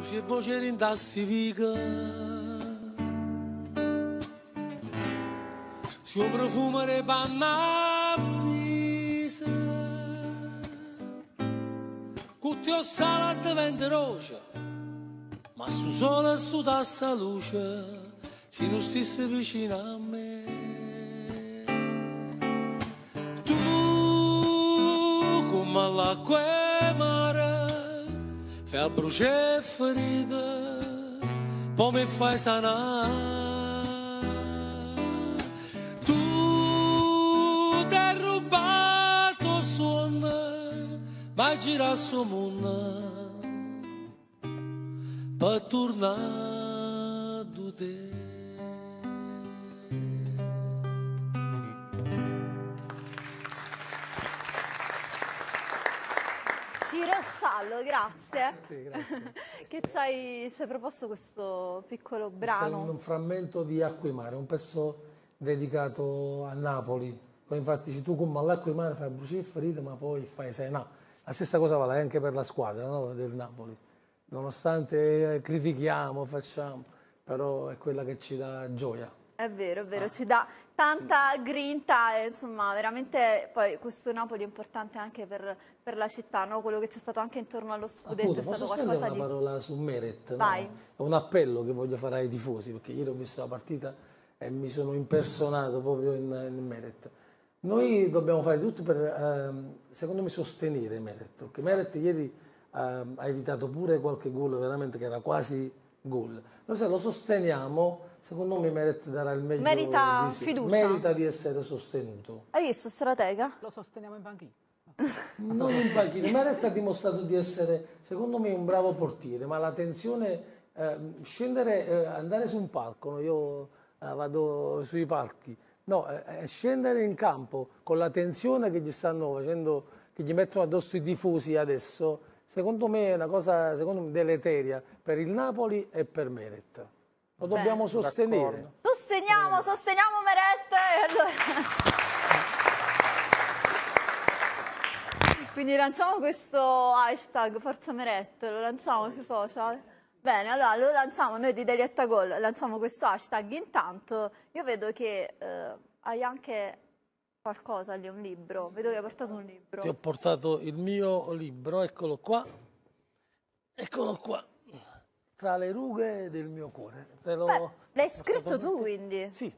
Luce e voce rintastifica, suo profumo ripanna a pisa, tutti o sala diventa roce, ma stu sole stu tassa luce, se non stesse vicino a me. Tu come l'acqua e mare, fai a bruciare ferite, poi mi fai sanare. Tu ti hai rubato sonno, ma gira sto mondo per tornare da te. Ciro Sciallo, grazie. Sì, grazie. Che ci hai proposto questo piccolo Questo è brano. un frammento di Acqua e Mare, un pezzo dedicato a Napoli. Poi infatti se tu come all'Acqua e Mare fai bruciare ferite, ma poi fai Senà. La stessa cosa vale anche per la squadra, no? Del Napoli. Nonostante critichiamo, facciamo, però è quella che ci dà gioia. È vero, ci dà tanta grinta e insomma veramente poi questo Napoli è importante anche per la città, no? Quello che c'è stato anche intorno allo scudetto Appunto, è stato posso spendere qualcosa una di... parola su Meret? No? Vai. È un appello che voglio fare ai tifosi, perché ieri ho visto la partita e mi sono impersonato proprio in Meret. Noi dobbiamo fare tutto per, secondo me, sostenere Meret, perché Meret ieri ha evitato pure qualche gol veramente che era quasi gol. Noi se lo sosteniamo, secondo me Meret darà il meglio Merita di sé. fiducia. Merita di essere sostenuto. Hai visto, stratega? Lo sosteniamo in panchina. Non in panchina. Meret ha dimostrato di essere, secondo me, un bravo portiere, ma la tensione, scendere, andare su un palco, no? Io vado sui palchi, no, scendere in campo con la tensione che gli stanno facendo, che gli mettono addosso i tifosi adesso, secondo me è una cosa, secondo me, deleteria per il Napoli e per Meret. Lo dobbiamo sostenere. Sosteniamo Merette! Allora... Quindi lanciamo questo hashtag Forza Merette, lo lanciamo sui social? Bene, allora lo lanciamo noi di Delietta Gol, lanciamo questo hashtag. Intanto io vedo che hai anche qualcosa lì, un libro, vedo che hai portato un libro. Ti ho portato il mio libro, eccolo qua, tra le rughe del mio cuore. L'hai scritto tu quindi? Sì,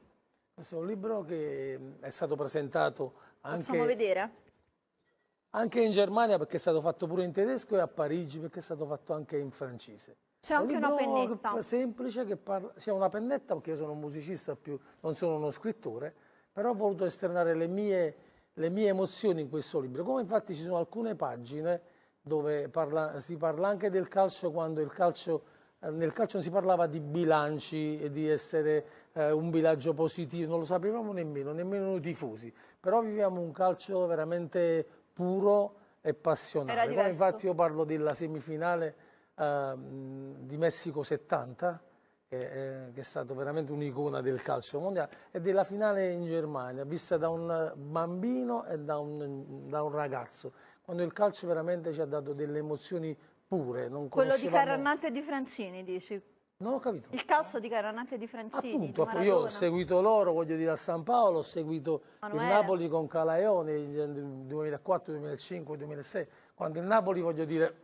questo è un libro che è stato presentato Facciamo vedere? anche in Germania perché è stato fatto pure in tedesco e a Parigi perché è stato fatto anche in francese. C'è anche una pennetta. Semplice che parla, c'è una pennetta perché io sono un musicista più, non sono uno scrittore, però ho voluto esternare le mie emozioni in questo libro. Come infatti ci sono alcune pagine dove si parla anche del calcio quando nel calcio non si parlava di bilanci e di essere un bilancio positivo, non lo sapevamo nemmeno noi tifosi, però viviamo un calcio veramente puro e passionale. Come infatti io parlo della semifinale di Messico 70, che è stato veramente un'icona del calcio mondiale, e della finale in Germania, vista da un bambino e da un ragazzo, quando il calcio veramente ci ha dato delle emozioni pure. Quello di Carannante e di Francini, dici? Non ho capito. Il calcio di Carannante e di Francini. Appunto, io ho seguito loro, voglio dire, a San Paolo, ho seguito il Napoli con Calaione nel 2004, 2005, 2006, quando il Napoli, voglio dire,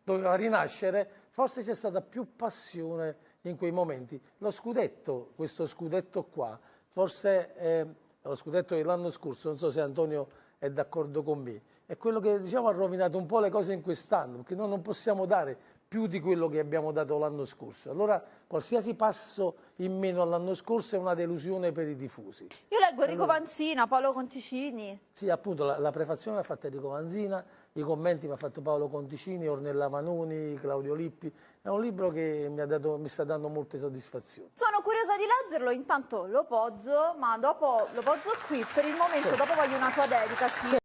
doveva rinascere, forse c'è stata più passione in quei momenti. Lo scudetto, questo scudetto qua, forse è lo scudetto dell'anno scorso, non so se Antonio è d'accordo con me, è quello che diciamo ha rovinato un po' le cose in quest'anno, perché noi non possiamo dare più di quello che abbiamo dato l'anno scorso. Allora qualsiasi passo in meno all'anno scorso è una delusione per i tifosi. Io leggo Enrico Vanzina, Paolo Conticini. Sì, appunto, la prefazione l'ha fatta Enrico Vanzina, i commenti mi ha fatto Paolo Conticini, Ornella Vanoni, Claudio Lippi. È un libro che mi sta dando molte soddisfazioni. Sono curiosa di leggerlo, intanto lo poggio, ma dopo lo poggio qui. Per il momento, dopo voglio una tua dedica.